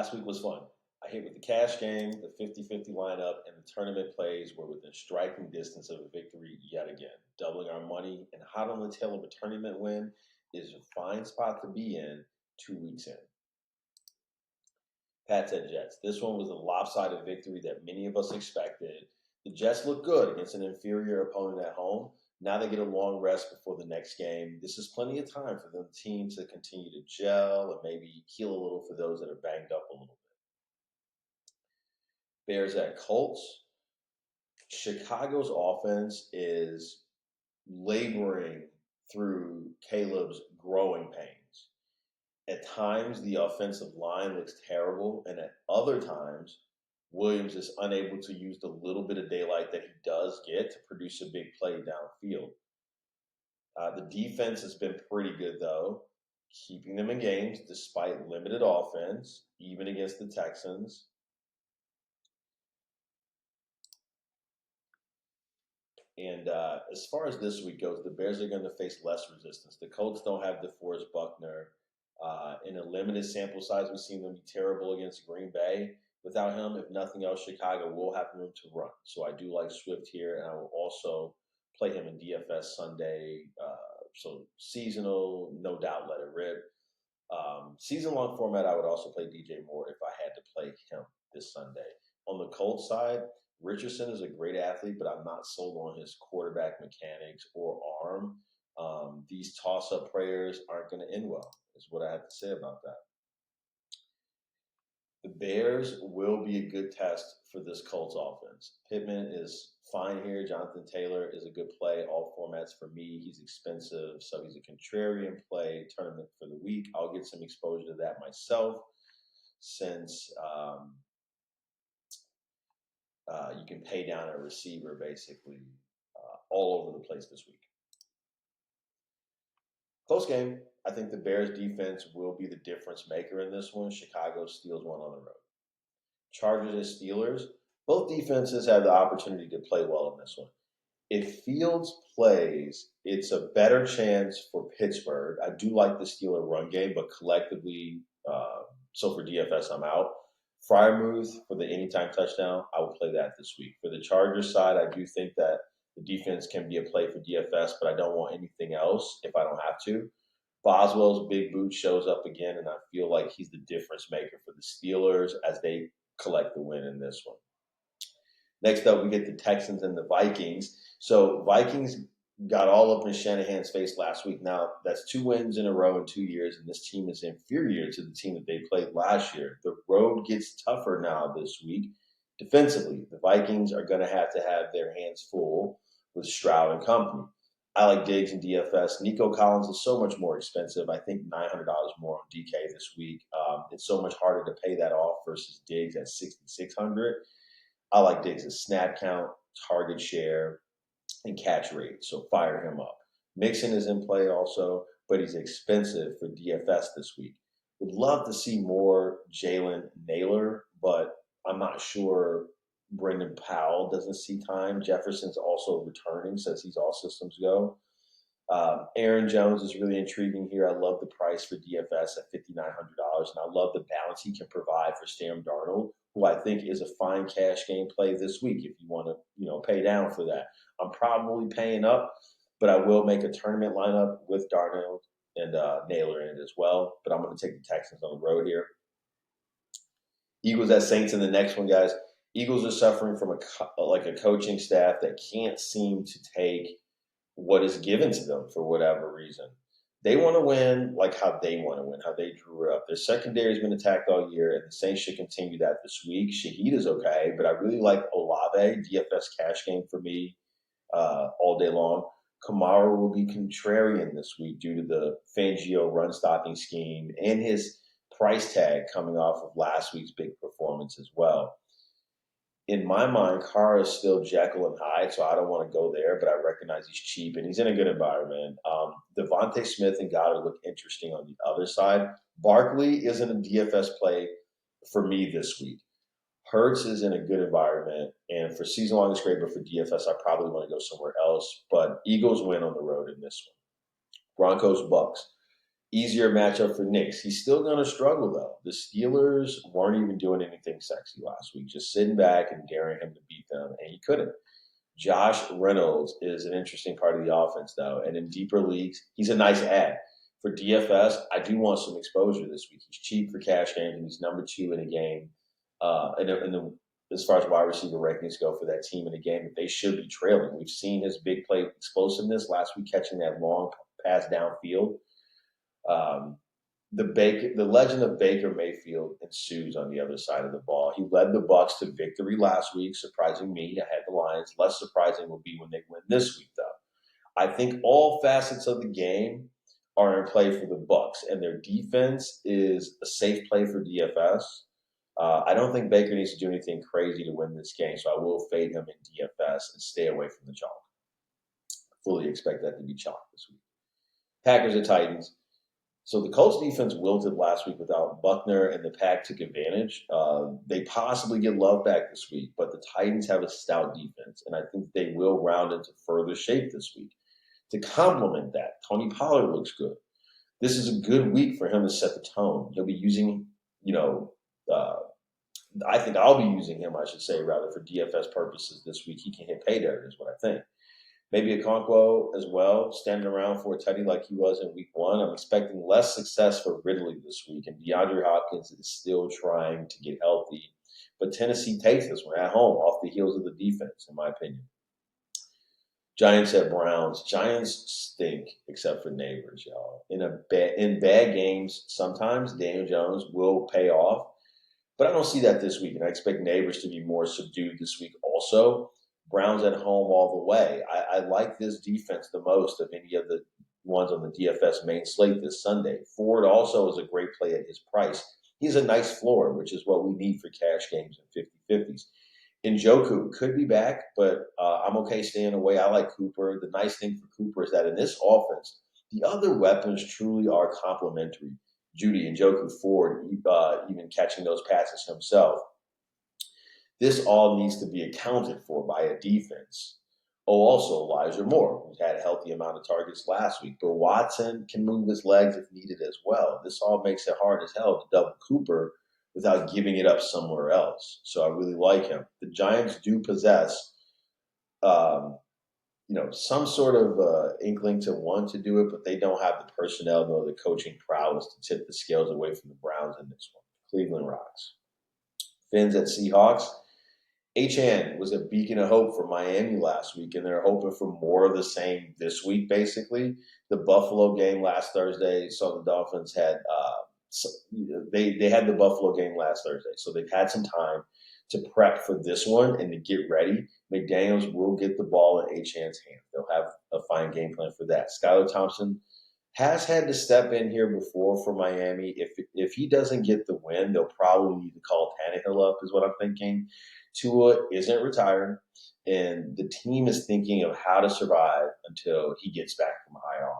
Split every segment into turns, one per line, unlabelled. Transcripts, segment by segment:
Last week was fun. I hit with the cash game, the 50-50 lineup, and the tournament plays were within striking distance of a victory yet again. Doubling our money and hot on the tail of a tournament win is a fine spot to be in 2 weeks in. Pats at Jets. This one was a lopsided victory that many of us expected. The Jets look good against an inferior opponent at home. Now they get a long rest before the next game. This is plenty of time for the team to continue to gel and maybe heal a little for those that are banged up a little bit. Bears at Colts. Chicago's offense is laboring through Caleb's growing pains. At times, the offensive line looks terrible, and at other times, Williams is unable to use the little bit of daylight that he does get to produce a big play downfield. The defense has been pretty good, though, keeping them in games despite limited offense, even against the Texans. And as far as this week goes, the Bears are going to face less resistance. The Colts don't have DeForest Buckner. In a limited sample size, we've seen them be terrible against Green Bay. Without him, if nothing else, Chicago will have room to run. So I do like Swift here, and I will also play him in DFS Sunday. So seasonal, no doubt, let it rip. Season-long format, I would also play DJ Moore if I had to play him this Sunday. On the Colts side, Richardson is a great athlete, but I'm not sold on his quarterback mechanics or arm. These toss-up prayers aren't going to end well, is what I have to say about that. The Bears will be a good test for this Colts offense. Pittman is fine here. Jonathan Taylor is a good play. All formats for me. He's expensive, so he's a contrarian play. Tournament for the week. I'll get some exposure to that myself since you can pay down a receiver basically all over the place this week. Close game. I think the Bears defense will be the difference maker in this one. Chicago steals one on the road. Chargers and Steelers. Both defenses have the opportunity to play well in this one. If Fields plays, it's a better chance for Pittsburgh. I do like the Steeler run game, but collectively, so for DFS, I'm out. Freiermuth for the anytime touchdown, I will play that this week. For the Chargers side, I do think that the defense can be a play for DFS, but I don't want anything else if I don't have to. Boswell's big boot shows up again, and I feel like he's the difference maker for the Steelers as they collect the win in this one. Next up, we get the Texans and the Vikings. So Vikings got all up in Shanahan's face last week. Now, that's 2 wins in a row in 2 years, and this team is inferior to the team that they played last year. The road gets tougher now this week. Defensively, the Vikings are going to have their hands full with Stroud and company. I like Diggs and DFS. Nico Collins is so much more expensive. I think $900 more on DK this week. It's so much harder to pay that off versus Diggs at $6,600. I like Diggs' snap count, target share, and catch rate. So fire him up. Mixon is in play also, but he's expensive for DFS this week. Would love to see more Jalen Naylor, but I'm not sure Brendan Powell doesn't see time. Jefferson's also returning, says he's all systems go. Aaron Jones is really intriguing here. I love the price for DFS at $5,900, and I love the balance he can provide for Sam Darnold, who I think is a fine cash game play this week if you want to, pay down for that. I'm probably paying up, but I will make a tournament lineup with Darnold and Naylor in it as well. But I'm going to take the Texans on the road here. Eagles at Saints in the next one, guys. Eagles are suffering from a coaching staff that can't seem to take what is given to them for whatever reason. They want to win like how they want to win, how they drew up. Their secondary has been attacked all year, and the Saints should continue that this week. Shaheed is okay, but I really like Olave, DFS cash game for me all day long. Kamara will be contrarian this week due to the Fangio run-stopping scheme and his price tag coming off of last week's big performance as well. In my mind, Carr is still Jekyll and Hyde, so I don't want to go there, but I recognize he's cheap and he's in a good environment. Devontae Smith and Goddard look interesting on the other side. Barkley isn't a DFS play for me this week. Hurts is in a good environment, and for season long, it's great, but for DFS, I probably want to go somewhere else. But Eagles win on the road in this one. Broncos, Bucks. Easier matchup for Knicks. He's still going to struggle, though. The Steelers weren't even doing anything sexy last week, just sitting back and daring him to beat them, and he couldn't. Josh Reynolds is an interesting part of the offense, though, and in deeper leagues, he's a nice add. For DFS, I do want some exposure this week. He's cheap for cash games, and he's number 2 in a game. As far as wide receiver rankings go for that team in a game that they should be trailing. We've seen his big play explosiveness last week, catching that long pass downfield. The legend of Baker Mayfield ensues on the other side of the ball. He led the Bucs to victory last week, surprising me. I had the Lions. Less surprising will be when they win this week, though. I think all facets of the game are in play for the Bucs, and their defense is a safe play for DFS. I don't think Baker needs to do anything crazy to win this game, so I will fade him in DFS and stay away from the chalk. Fully expect that to be chalk this week. Packers and Titans. So the Colts defense wilted last week without Buckner, and the Pack took advantage. They possibly get Love back this week, but the Titans have a stout defense, and I think they will round into further shape this week. To complement that, Tony Pollard looks good. This is a good week for him to set the tone. He'll be using, I think I'll be using him, I should say, rather, for DFS purposes this week. He can hit pay dirt, is what I think. Maybe a Okonkwo as well, standing around for a tutty like he was in week 1. I'm expecting less success for Ridley this week, and DeAndre Hopkins is still trying to get healthy. But Tennessee takes this one at home off the heels of the defense, in my opinion. Giants at Browns. Giants stink, except for Neighbors, y'all. In bad games, sometimes Daniel Jones will pay off, but I don't see that this week, and I expect Neighbors to be more subdued this week also. Browns at home all the way. I like this defense the most of any of the ones on the DFS main slate this Sunday. Ford also is a great play at his price. He's a nice floor, which is what we need for cash games and 50-50s. Njoku could be back, but I'm okay staying away. I like Cooper. The nice thing for Cooper is that in this offense, the other weapons truly are complementary. Judy, Njoku, Ford, even catching those passes himself. This all needs to be accounted for by a defense. Oh, also Elijah Moore, who's had a healthy amount of targets last week. But Watson can move his legs if needed as well. This all makes it hard as hell to double Cooper without giving it up somewhere else. So I really like him. The Giants do possess, some sort of inkling to want to do it, but they don't have the personnel nor the coaching prowess to tip the scales away from the Browns in this one. Cleveland rocks. Fins at Seahawks. HN was a beacon of hope for Miami last week, and they're hoping for more of the same this week, basically. The Buffalo game last Thursday saw the Dolphins had they had the Buffalo game last Thursday, so they've had some time to prep for this one and to get ready. McDaniels will get the ball in HN's hand. They'll have a fine game plan for that. Skylar Thompson has had to step in here before for Miami. If he doesn't get the win, they'll probably need to call Tannehill up, is what I'm thinking. Tua isn't retired, and the team is thinking of how to survive until he gets back from IR.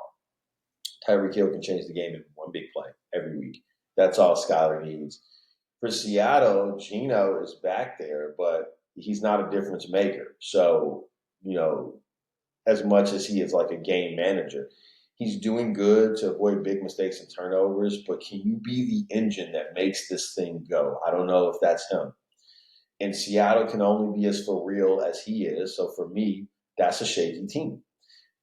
Tyreek Hill can change the game in one big play every week. That's all Skylar needs. For Seattle, Geno is back there, but he's not a difference maker. So, as much as he is like a game manager, he's doing good to avoid big mistakes and turnovers, but can you be the engine that makes this thing go? I don't know if that's him. And Seattle can only be as for real as he is. So for me, that's a shaky team.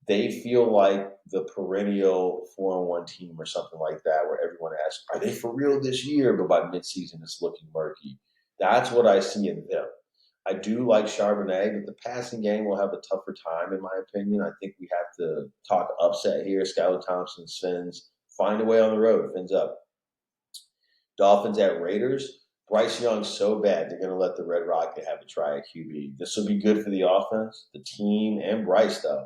They feel like the perennial 4-1 team or something like that, where everyone asks, are they for real this year? But by midseason, it's looking murky. That's what I see in them. I do like Charbonnet, but the passing game will have a tougher time, in my opinion. I think we have to talk upset here. Skylar Thompson, Fins, find a way on the road. Fins up. Dolphins at Raiders. Bryce Young's so bad, they're going to let the Red Rocket have a try at QB. This will be good for the offense, the team, and Bryce, though.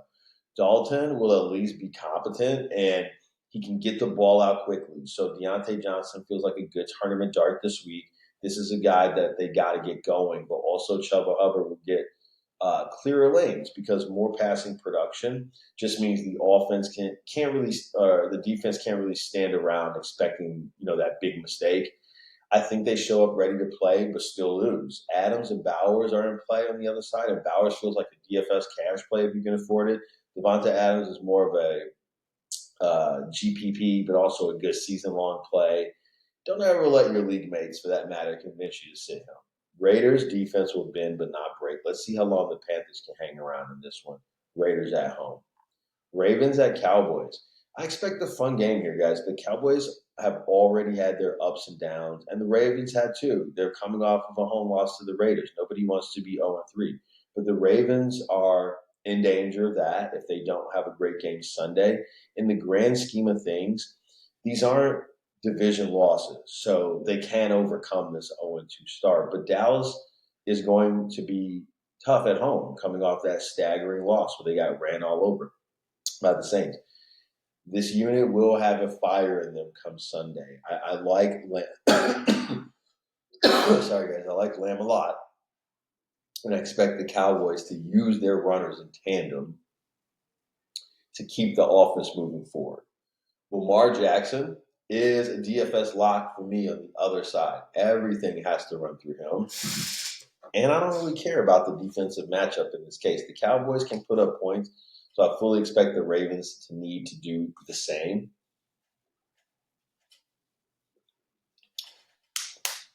Dalton will at least be competent, and he can get the ball out quickly. So Deontay Johnson feels like a good tournament dart this week. This is a guy that they got to get going, but also Chuba Hubbard will get clearer lanes because more passing production just means the offense can't really, the defense can't really stand around expecting that big mistake. I think they show up ready to play, but still lose. Adams and Bowers are in play on the other side, and Bowers feels like a DFS cash play if you can afford it. Devonta Adams is more of GPP, but also a good season-long play. Don't ever let your league mates, for that matter, convince you to sit him. Raiders defense will bend but not break. Let's see how long the Panthers can hang around in this one. Raiders at home. Ravens at Cowboys. I expect a fun game here, guys. The Cowboys have already had their ups and downs, and the Ravens had too. They're coming off of a home loss to the Raiders. Nobody wants to be 0-3. But the Ravens are in danger of that if they don't have a great game Sunday. In the grand scheme of things, these aren't division losses, so they can overcome this 0-2 start. But Dallas is going to be tough at home, coming off that staggering loss where they got ran all over by the Saints. This unit will have a fire in them come Sunday. I like Lamb. Sorry, guys. I like Lamb a lot. And I expect the Cowboys to use their runners in tandem to keep the offense moving forward. Lamar Jackson is a DFS lock for me on the other side. Everything has to run through him. And I don't really care about the defensive matchup in this case. The Cowboys can put up points, so I fully expect the Ravens to need to do the same.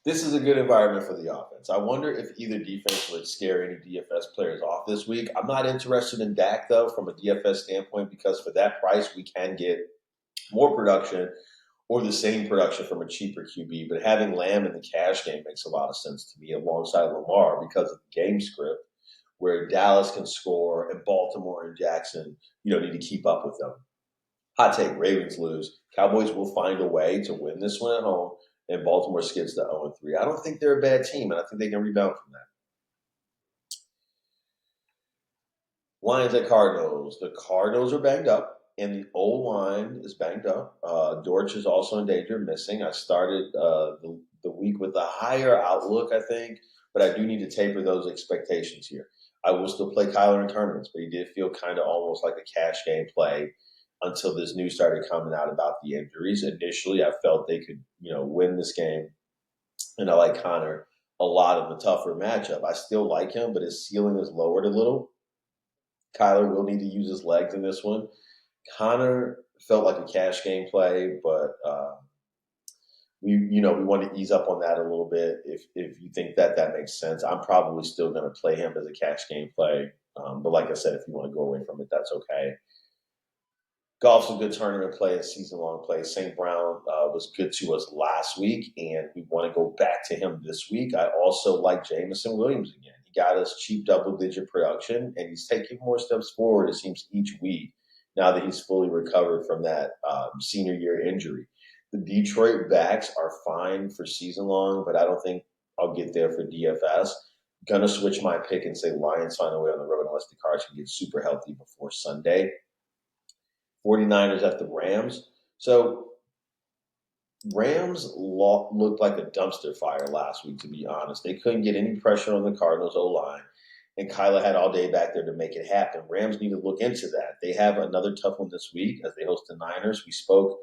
This is a good environment for the offense. I wonder if either defense would scare any DFS players off this week. I'm not interested in Dak, though, from a DFS standpoint, because for that price, we can get more production or the same production from a cheaper QB. But having Lamb in the cash game makes a lot of sense to me alongside Lamar because of the game script where Dallas can score and Baltimore and Jackson, need to keep up with them. Hot take, Ravens lose. Cowboys will find a way to win this one at home, and Baltimore skids to 0-3. I don't think they're a bad team, and I think they can rebound from that. Lions at Cardinals. The Cardinals are banged up, and the O-line is banged up. Dortch is also in danger of missing. I started the week with a higher outlook, I think, but I do need to taper those expectations here. I will still play Kyler in tournaments, but he did feel kind of almost like a cash game play until this news started coming out about the injuries. Initially, I felt they could, win this game, and I like Connor a lot in the tougher matchup. I still like him, but his ceiling is lowered a little. Kyler will need to use his legs in this one. Connor felt like a cash game play, but we want to ease up on that a little bit. If you think that makes sense, I'm probably still going to play him as a cash game play. But like I said, if you want to go away from it, that's okay. Golf's a good tournament play, a season-long play. St. Brown was good to us last week, and we want to go back to him this week. I also like Jamison Williams again. He got us cheap double-digit production, and he's taking more steps forward, it seems, each week now that he's fully recovered from that senior year injury. The Detroit backs are fine for season-long, but I don't think I'll get there for DFS. Going to switch my pick and say Lions find a way on the road unless the Cards can get super healthy before Sunday. 49ers at the Rams. So Rams looked like a dumpster fire last week, to be honest. They couldn't get any pressure on the Cardinals' O-line, and Kyler had all day back there to make it happen. Rams need to look into that. They have another tough one this week as they host the Niners. We spoke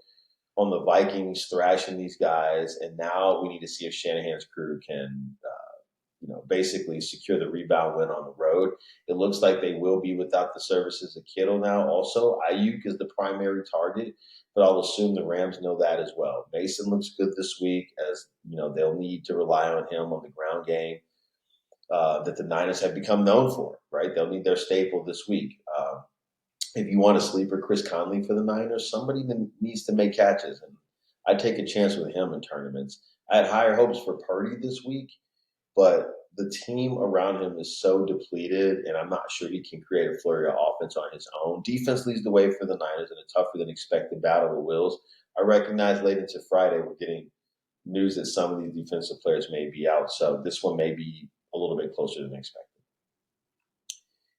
on the Vikings thrashing these guys, and now we need to see if Shanahan's crew can basically secure the rebound win on the road. It looks like they will be without the services of Kittle now. Also, Ayuk is the primary target, but I'll assume the Rams know that as well. Mason looks good this week, as they'll need to rely on him on the ground game that the Niners have become known for. Right? They'll need their staple this week. If you want a sleeper, Chris Conley for the Niners, somebody that needs to make catches, and I'd take a chance with him in tournaments. I had higher hopes for Purdy this week, but the team around him is so depleted, and I'm not sure he can create a flurry of offense on his own. Defense leads the way for the Niners in a tougher than expected battle of the wills. I recognize late into Friday we're getting news that some of these defensive players may be out, so this one may be a little bit closer than expected.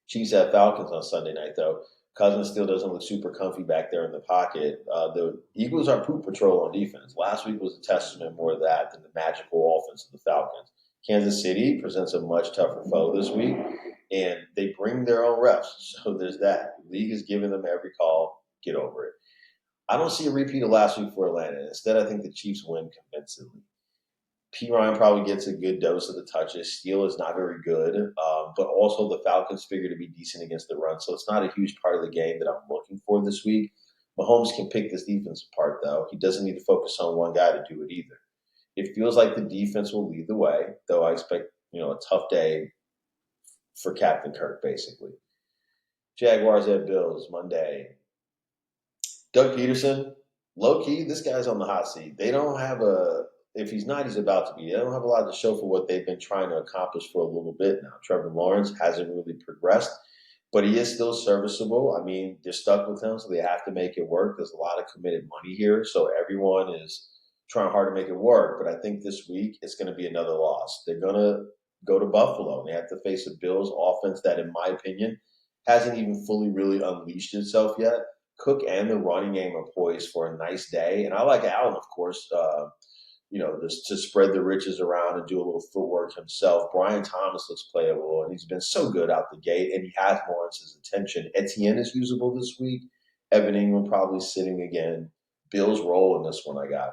Chiefs at Falcons on Sunday night, though. Cousins still doesn't look super comfy back there in the pocket. The Eagles are poop patrol on defense. Last week was a testament more of that than the magical offense of the Falcons. Kansas City presents a much tougher foe this week, and they bring their own refs. So there's that. The league is giving them every call. Get over it. I don't see a repeat of last week for Atlanta. Instead, I think the Chiefs win convincingly. P. Ryan probably gets a good dose of the touches. Steele is not very good, but also the Falcons figure to be decent against the run. So it's not a huge part of the game that I'm looking for this week. Mahomes can pick this defense apart, though. He doesn't need to focus on one guy to do it either. It feels like the defense will lead the way, though I expect, a tough day for Captain Kirk, basically. Jaguars at Bills, Monday. Doug Peterson, low key, this guy's on the hot seat. They don't have if he's not, he's about to be. They don't have a lot to show for what they've been trying to accomplish for a little bit now. Trevor Lawrence hasn't really progressed, but he is still serviceable. I mean, they're stuck with him, so they have to make it work. There's a lot of committed money here, so everyone is trying hard to make it work. But I think this week it's going to be another loss. They're going to go to Buffalo, and they have to face a Bills offense that, in my opinion, hasn't even fully really unleashed itself yet. Cook and the running game are poised for a nice day. And I like Allen, of course, just to spread the riches around and do a little footwork himself. Brian Thomas looks playable, and he's been so good out the gate, and he has Lawrence's attention. Etienne is usable this week. Evan Ingram probably sitting again. Bills roll in this one I got.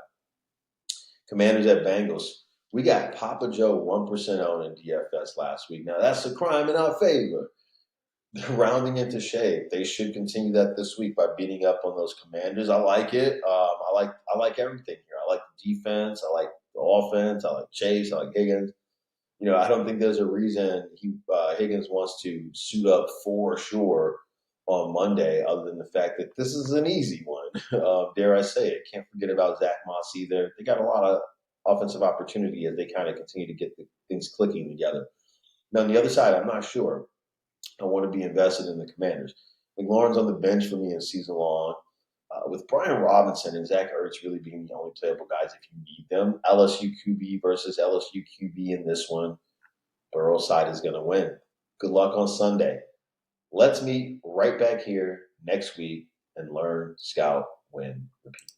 Commanders at Bengals. We got Papa Joe 1% owned in DFS last week. Now, that's a crime in our favor. They're rounding into shape. They should continue that this week by beating up on those Commanders. I like it. I like everything here. I like the defense. I like the offense. I like Chase. I like Higgins. I don't think there's a reason Higgins wants to suit up for sure on Monday, other than the fact that this is an easy one. Dare I say it? Can't forget about Zach Moss either. They got a lot of offensive opportunity as they kind of continue to get the things clicking together. Now on the other side, I'm not sure. I want to be invested in the Commanders. McLaurin's on the bench for me in season long. With Brian Robinson and Zach Ertz really being the only playable guys if you need them, LSU QB versus LSU QB in this one, Burrow's side is going to win. Good luck on Sunday. Let's meet right back here next week and learn, scout, win, repeat.